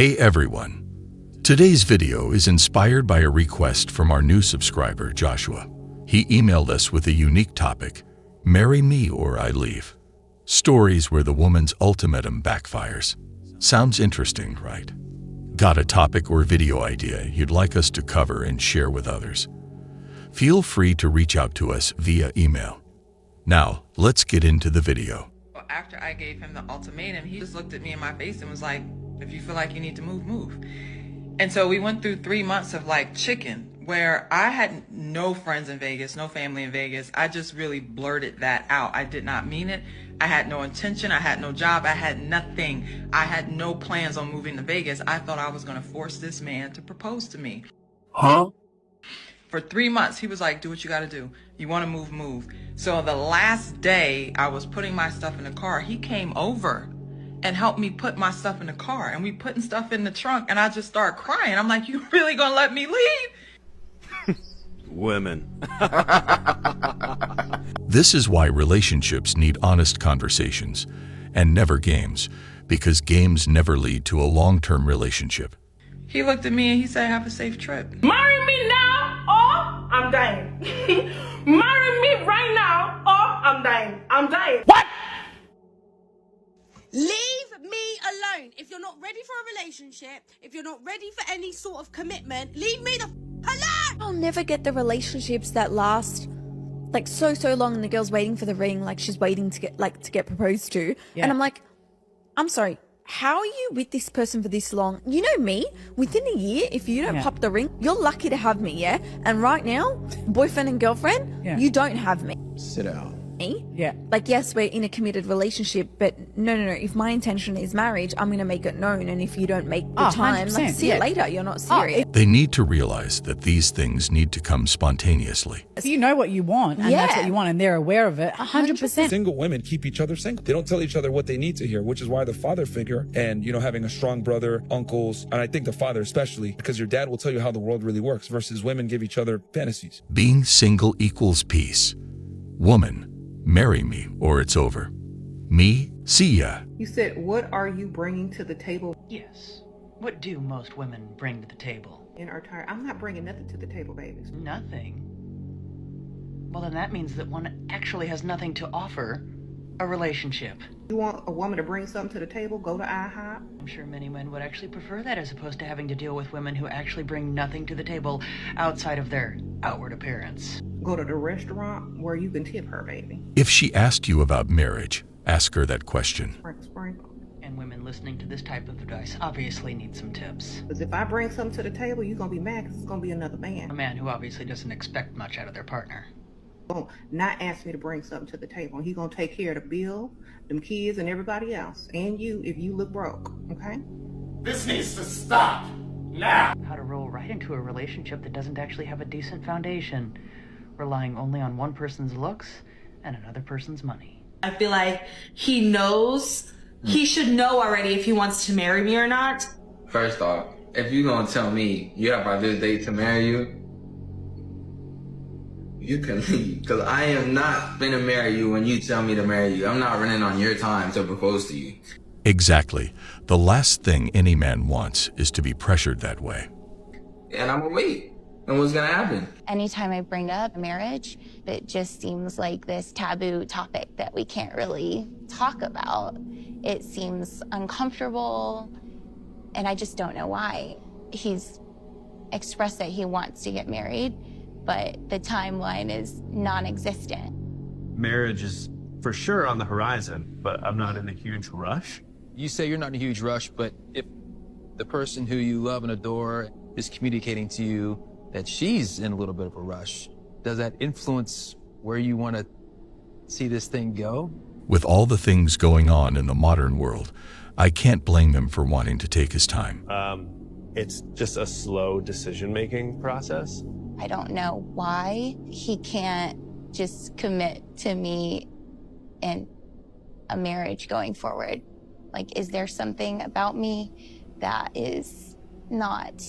Hey everyone! Today's video is inspired by a request from our new subscriber, Joshua. He emailed us with a unique topic, Marry Me or I Leave. Stories where the woman's ultimatum backfires. Sounds interesting, right? Got a topic or video idea you'd like us to cover and share with others? Feel free to reach out to us via email. Now, let's get into the video. After I gave him the ultimatum, he just looked at me in my face and was like, if you feel like you need to move, move. And so we went through 3 months of like chicken, where I had no friends in Vegas, no family in Vegas. I just really blurted that out. I did not mean it. I had no intention. I had no job. I had nothing. I had no plans on moving to Vegas. I thought I was going to force this man to propose to me. Huh? For 3 months, he was like, do what you got to do. You want to move, move. So the last day I was putting my stuff in the car, he came over and helped me put my stuff in the car. And we putting stuff in the trunk, and I just started crying. I'm like, you really going to let me leave? Women. This is why relationships need honest conversations and never games, because games never lead to a long-term relationship. He looked at me and he said, have a safe trip. Marry me now or I'm dying. Marry me right now or I'm dying. I'm dying. What? Leave me alone. If you're not ready for a relationship, if you're not ready for any sort of commitment, leave me the alone. I'll never get the relationships that last like so long and the girl's waiting for the ring, like she's waiting to get proposed to. Yeah. And I'm like, I'm sorry, how are you with this person for this long? You know me, within a year, if you don't pop the ring, you're lucky to have me, yeah? And right now, boyfriend and girlfriend, you don't have me. Sit down. Yeah. Like, yes, we're in a committed relationship, but no. If my intention is marriage, I'm going to make it known. And if you don't make the time, like, see you later. You're not serious. They need to realize that these things need to come spontaneously. If you know what you want, and that's what you want, and they're aware of it, 100%. Single women keep each other single. They don't tell each other what they need to hear, which is why the father figure and, having a strong brother, uncles, and I think the father especially, because your dad will tell you how the world really works versus women give each other fantasies. Being single equals peace. Woman, marry me or it's over. Me, see ya. You said, what are you bringing to the table? Yes. What do most women bring to the table? In our time, I'm not bringing nothing to the table, babies. Nothing? Well, then that means that one actually has nothing to offer a relationship. You want a woman to bring something to the table? Go to IHOP? I'm sure many men would actually prefer that as opposed to having to deal with women who actually bring nothing to the table outside of their outward appearance. Go to the restaurant where you can tip her, baby. If she asked you about marriage, ask her that question. Sprinkle. And women listening to this type of advice obviously need some tips. Because if I bring something to the table, you're going to be mad because it's going to be another man. A man who obviously doesn't expect much out of their partner. Not ask me to bring something to the table. He's going to take care of the bill, them kids, and everybody else. And you, if you look broke, okay? This needs to stop now. How to roll right into a relationship that doesn't actually have a decent foundation, relying only on one person's looks and another person's money. I feel like he knows, he should know already if he wants to marry me or not. First off, if you're going to tell me you have by this date to marry you, you can leave, because I am not finna marry you when you tell me to marry you. I'm not running on your time to propose to you. Exactly. The last thing any man wants is to be pressured that way. And I'm gonna wait. And what's gonna happen? Anytime I bring up marriage, it just seems like this taboo topic that we can't really talk about. It seems uncomfortable, and I just don't know why. He's expressed that he wants to get married, but the timeline is non-existent. Marriage is for sure on the horizon, but I'm not in a huge rush. You say you're not in a huge rush, but if the person who you love and adore is communicating to you that she's in a little bit of a rush, does that influence where you want to see this thing go? With all the things going on in the modern world, I can't blame him for wanting to take his time. It's just a slow decision-making process. I don't know why he can't just commit to me in a marriage going forward. Like, is there something about me that is not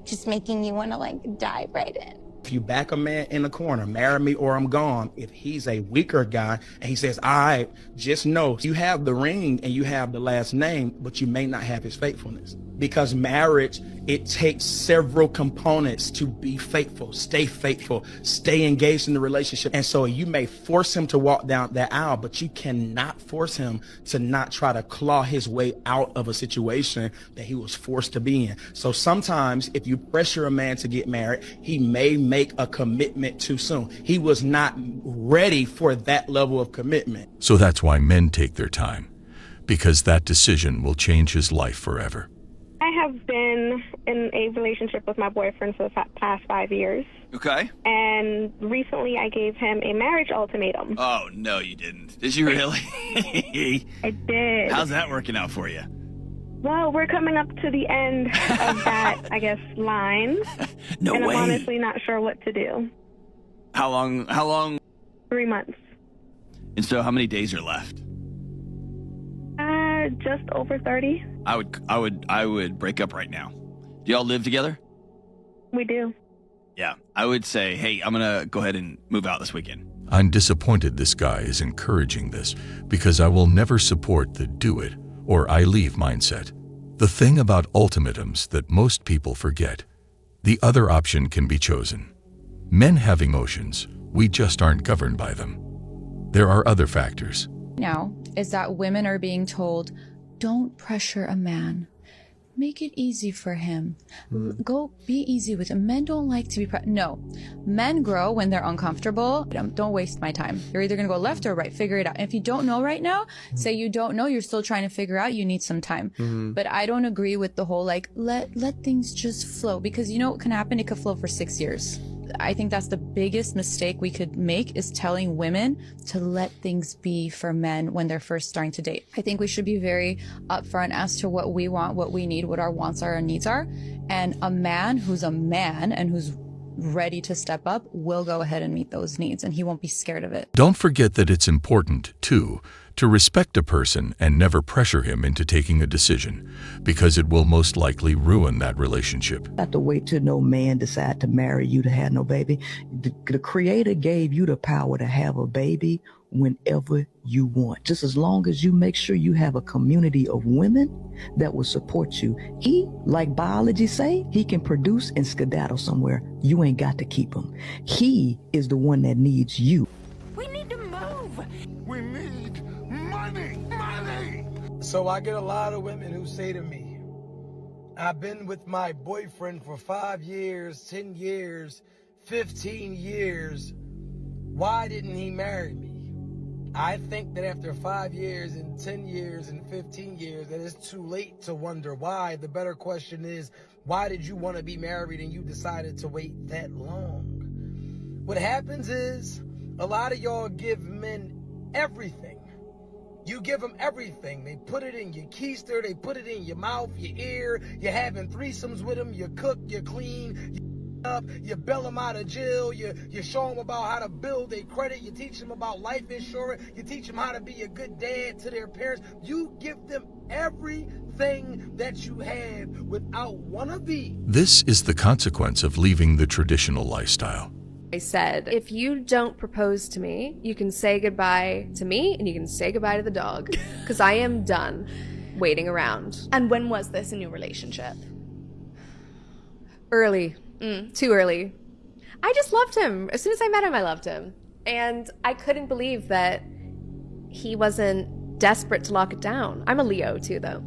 just making you want to, like, dive right in? If you back a man in the corner, marry me or I'm gone, if he's a weaker guy and he says, all right, just know you have the ring and you have the last name, but you may not have his faithfulness. Because marriage, it takes several components to be faithful, stay engaged in the relationship. And so you may force him to walk down that aisle, but you cannot force him to not try to claw his way out of a situation that he was forced to be in. So sometimes if you pressure a man to get married, he may make a commitment too soon. He was not ready for that level of commitment. So that's why men take their time, because that decision will change his life forever. I have been in a relationship with my boyfriend for the past 5 years. Okay. And recently I gave him a marriage ultimatum. Oh, no, you didn't. Did you really? I did. How's that working out for you? Well, we're coming up to the end of that, I guess, line. No and way. I'm honestly not sure what to do. How long? 3 months. And so how many days are left? Just over 30. I would break up right now. Do y'all live together? We do. Yeah. I would say, hey, I'm going to go ahead and move out this weekend. I'm disappointed this guy is encouraging this, because I will never support the do it or I leave mindset. The thing about ultimatums that most people forget, the other option can be chosen. Men have emotions, we just aren't governed by them. There are other factors. Now is that women are being told, don't pressure a man. Make it easy for him. Go be easy with him. Men don't like to be no. Men grow when they're uncomfortable. Don't waste my time. You're either gonna go left or right. Figure it out. If you don't know right now, say you don't know. You're still trying to figure out. You need some time. But I don't agree with the whole like let things just flow, because you know what can happen? It could flow for 6 years. I think that's the biggest mistake we could make, is telling women to let things be for men when they're first starting to date. I think we should be very upfront as to what we want, what we need, what our wants are and needs are. And a man who's a man and who's ready to step up will go ahead and meet those needs, and he won't be scared of it. Don't forget that it's important, too, to respect a person and never pressure him into taking a decision, because it will most likely ruin that relationship. You have to wait till no man decide to marry you to have no baby. The Creator gave you the power to have a baby whenever you want, just as long as you make sure you have a community of women that will support you. He, like biology say, he can produce and skedaddle somewhere. You ain't got to keep him. He is the one that needs you. We need to move. We need money. Money. So I get a lot of women who say to me, I've been with my boyfriend for 5 years, 10 years, 15 years. Why didn't he marry me? I think that after 5 years and 10 years and 15 years, that it's too late to wonder why. The better question is, why did you want to be married and you decided to wait that long? What happens is, a lot of y'all give men everything. You give them everything. They put it in your keister, they put it in your mouth, your ear, you're having threesomes with them, you cook, you clean, up, you bail them out of jail, you show them about how to build their credit, you teach them about life insurance, you teach them how to be a good dad to their parents. You give them everything that you have without one of these. This is the consequence of leaving the traditional lifestyle. I said, if you don't propose to me, you can say goodbye to me and you can say goodbye to the dog, because I am done waiting around. And when was this in your relationship? Early. Too early. I just loved him. As soon as I met him, I loved him. And I couldn't believe that he wasn't desperate to lock it down. I'm a Leo too, though.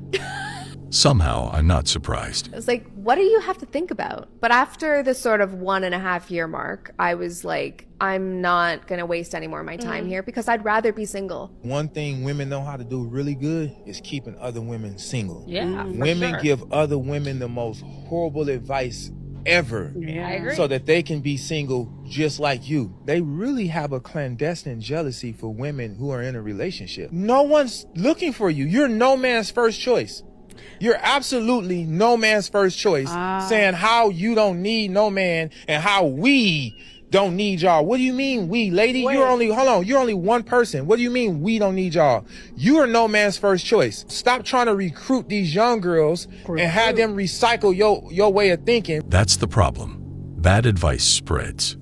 Somehow, I'm not surprised. I was like, what do you have to think about? But after the sort of 1.5 year mark, I was like, I'm not going to waste any more of my time here, because I'd rather be single. One thing women know how to do really good is keeping other women single. Yeah, Women give other women the most horrible advice ever. Yeah. I agree. So that they can be single just like you. They really have a clandestine jealousy for women who are in a relationship. No one's looking for you. You're no man's first choice. You're absolutely no man's first choice, saying how you don't need no man and how we don't need y'all. What do you mean we, lady? You're only one person. What do you mean we don't need y'all? You are no man's first choice. Stop trying to recruit these young girls and have them recycle your way of thinking. That's the problem. bad advice spreads.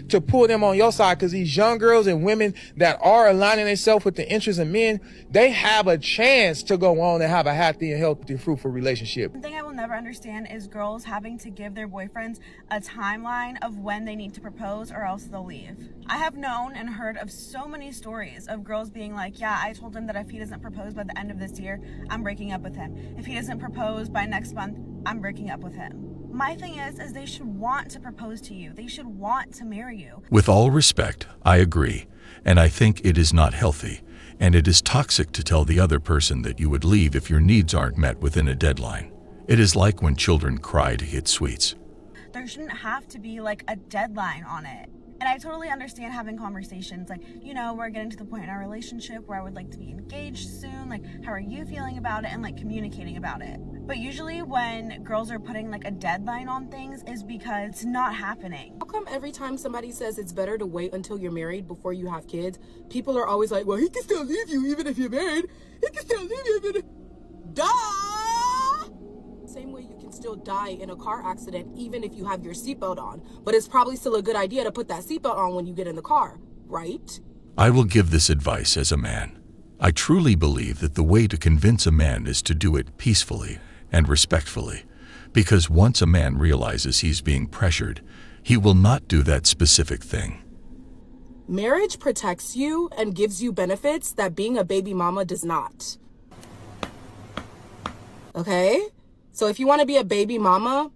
To pull them on your side, because these young girls and women that are aligning themselves with the interests of men, they have a chance to go on and have a happy and healthy, fruitful relationship. One thing I will never understand is girls having to give their boyfriends a timeline of when they need to propose or else they'll leave. I have known and heard of so many stories of girls being like, yeah, I told him that if he doesn't propose by the end of this year, I'm breaking up with him. If he doesn't propose by next month, I'm breaking up with him. My thing is they should want to propose to you. They should want to marry you. With all respect, I agree, and I think it is not healthy, and it is toxic to tell the other person that you would leave if your needs aren't met within a deadline. It is like when children cry to get sweets. There shouldn't have to be like a deadline on it. And I totally understand having conversations like, you know, we're getting to the point in our relationship where I would like to be engaged soon. Like, how are you feeling about it? And like communicating about it. But usually when girls are putting like a deadline on things is because it's not happening. How come every time somebody says it's better to wait until you're married before you have kids, people are always like, well, he can still leave you even if you're married. He can still leave you even if... Duh! Same way you can still die in a car accident even if you have your seatbelt on. But it's probably still a good idea to put that seatbelt on when you get in the car, right? I will give this advice as a man. I truly believe that the way to convince a man is to do it peacefully and respectfully, because once a man realizes he's being pressured, he will not do that specific thing. Marriage protects you and gives you benefits that being a baby mama does not. Okay? So if you want to be a baby mama,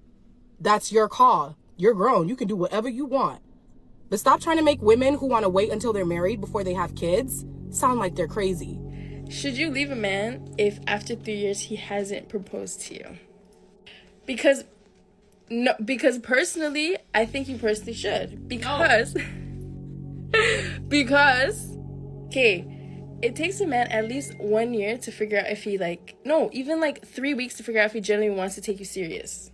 that's your call. You're grown. You can do whatever you want. But stop trying to make women who want to wait until they're married before they have kids sound like they're crazy. Should you leave a man if after 3 years he hasn't proposed to you? Because personally, I think you personally should. Because okay, it takes a man at least 1 year to figure out if he even 3 weeks to figure out if he genuinely wants to take you serious.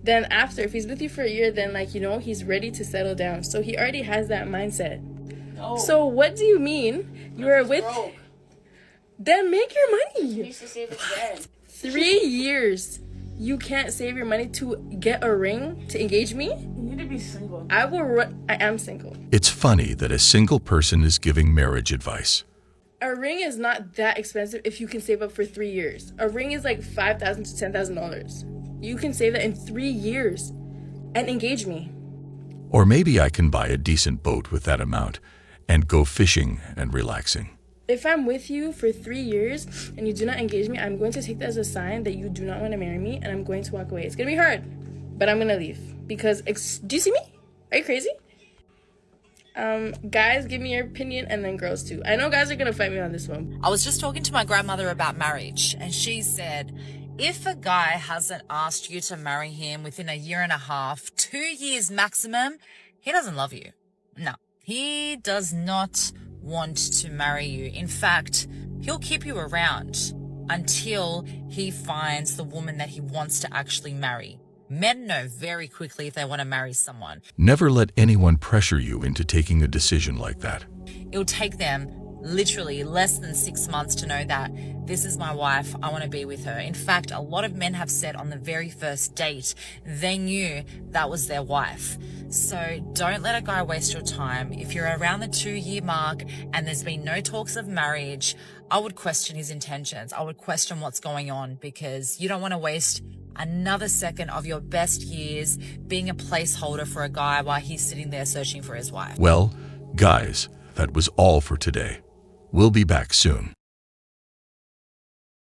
Then after, if he's with you for a year, then he's ready to settle down. So he already has that mindset. No. So what do you mean you are with? Broke. Then make your money. He needs to save his bread. 3 years. You can't save your money to get a ring to engage me? You need to be single. I am single. It's funny that a single person is giving marriage advice. A ring is not that expensive if you can save up for 3 years. A ring is like $5,000 to $10,000. You can save that in 3 years and engage me. Or maybe I can buy a decent boat with that amount and go fishing and relaxing. If I'm with you for 3 years and you do not engage me, I'm going to take that as a sign that you do not want to marry me, and I'm going to walk away. It's going to be hard, but I'm going to leave. Because, do you see me? Are you crazy? Guys, give me your opinion, and then girls too. I know guys are going to fight me on this one. I was just talking to my grandmother about marriage, and she said, if a guy hasn't asked you to marry him within 1.5 years, 2 years maximum, he doesn't love you. No, he does not want to marry you. In fact, he'll keep you around until he finds the woman that he wants to actually marry. Men know very quickly if they want to marry someone. Never let anyone pressure you into taking a decision like that. It'll take them literally less than 6 months to know that this is my wife, I want to be with her. In fact, a lot of men have said on the very first date, they knew that was their wife. So don't let a guy waste your time. If you're around the 2-year mark and there's been no talks of marriage, I would question his intentions. I would question what's going on, because you don't want to waste another second of your best years being a placeholder for a guy while he's sitting there searching for his wife. Well, guys, that was all for today. We'll be back soon.